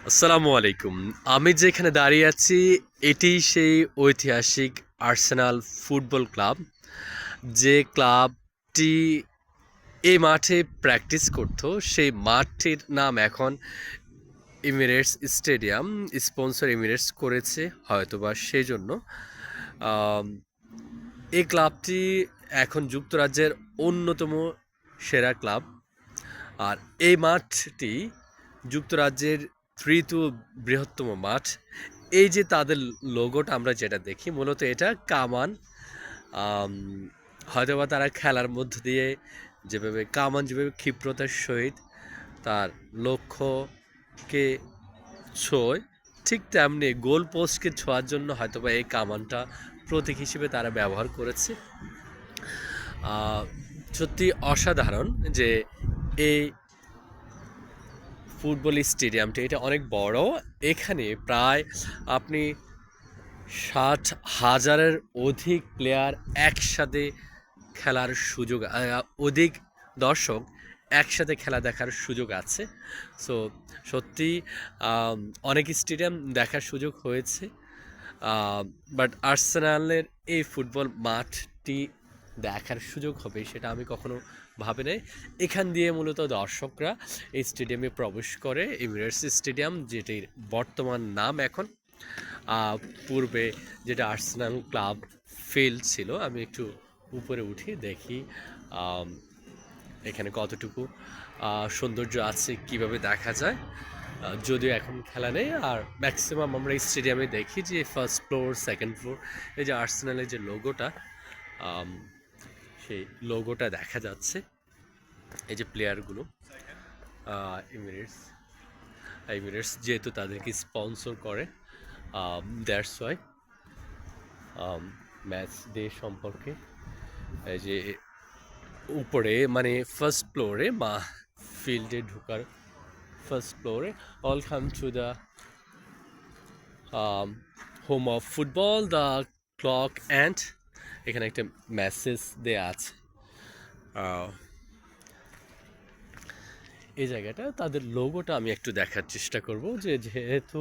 আসসালামু আলাইকুম। আমি যেখানে দাঁড়িয়ে আছি এটি সেই ঐতিহাসিক আর্সেনাল ফুটবল ক্লাব। যে ক্লাবটি এই মাঠে প্র্যাকটিস করতো সেই মাঠটির নাম এখন এমিরেটস স্টেডিয়াম। স্পন্সর এমিরেটস করেছে হয়তোবা সেজন্য। আম, এই ক্লাবটি এখন যুক্তরাজ্যের অন্যতম সেরা ক্লাব। আর এই মাঠটি যুক্তরাজ্যের তৃতীয় বৃহত্তম মাঠ। এই যে তাদের লোগোটা আমরা যেটা দেখি মূলত এটা কামান। আম, হয়তোবা তারা খেলার মধ্য দিয়ে যেভাবে কামান যেভাবে ক্ষিপ্রতার সহিত তার লক্ষ্যকে ছোঁয়, ঠিক তেমনি গোল পোস্টকে ছোঁয়ার জন্য হয়তোবা এই কামানটা প্রতীক হিসেবে তারা ব্যবহার করেছে। সত্যি অসাধারণ যে এই ফুটবল স্টেডিয়ামটি এটা অনেক বড়। এখানে প্রায় আপনি 60,000-এর অধিক প্লেয়ার একসাথে খেলার সুযোগ, অধিক দর্শক একসাথে খেলা দেখার সুযোগ আছে। সো সত্যি অনেক স্টেডিয়াম দেখার সুযোগ হয়েছে, বাট আর্সেনালের এই ফুটবল মাঠটি দেখার সুযোগ হবে সেটা আমি কখনো ভাবি নাই। এখান দিয়ে মূলত দর্শকরা এই স্টেডিয়ামে প্রবেশ করে। এমিরেটস স্টেডিয়াম, যেটির বর্তমান নাম এখন, পূর্বে যেটা আর্সেনাল ক্লাব ফিল্ড ছিল। আমি একটু উপরে উঠি দেখি এখানে কতটুকু সৌন্দর্য আছে, কিভাবে দেখা যায়। যদিও এখন খেলা নেই, আর ম্যাক্সিমাম আমরা এই স্টেডিয়ামে দেখি যে ফার্স্ট ফ্লোর, সেকেন্ড ফ্লোর, এই যে আর্সেনালের যে লোগোটা, সেই লোগোটা দেখা যাচ্ছে। এই যে প্লেয়ারগুলো, এমিরেটস এমিরেটস যেহেতু তাদেরকে স্পন্সর করে, দ্যাটস ওয়াই ম্যাচ ডে সম্পর্কে এই যে উপরে মানে ফার্স্ট ফ্লোরে বা ফিল্ডে ঢোকার ফার্স্ট ফ্লোরে, welcome to the home of football, the clock and, এখানে একটা মেসেজ দেয়া আছে। এই জায়গাটা তাদের লোগোটা আমি একটু দেখার চেষ্টা করব, যে যেহেতু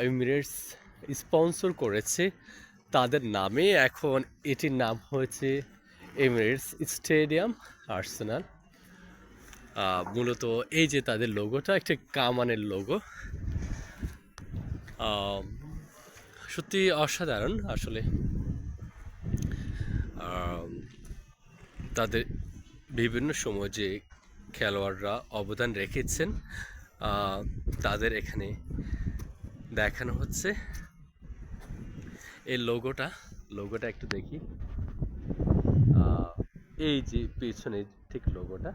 এমিরেটস স্পন্সর করেছে তাদের নামে এখন এটির নাম হয়েছে এমিরেটস স্টেডিয়াম আর্সেনাল। মূলত এই যে তাদের লোগোটা একটা কামানের লোগো, সত্যি অসাধারণ আসলে। তাদের বিভিন্ন সময় যে খেলোয়াড়রা অবদান রেখেছেন তাদের এখানে দেখানো হচ্ছে। এই লোগোটা একটু দেখি, এই যে পেছনে ঠিক লোগোটা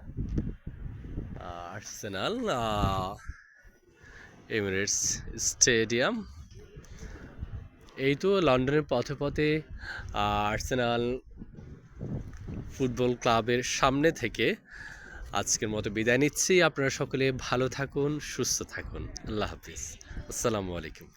আর্সেনাল এমিরেটস স্টেডিয়াম। এই তো লন্ডনের পথে পথে আর্সেনাল ফুটবল ক্লাবের সামনে থেকে আজকের মতো বিদায় নিচ্ছি। আপনারা সকলে ভালো থাকুন, সুস্থ থাকুন। আল্লাহ হাফিজ, আসসালামু আলাইকুম।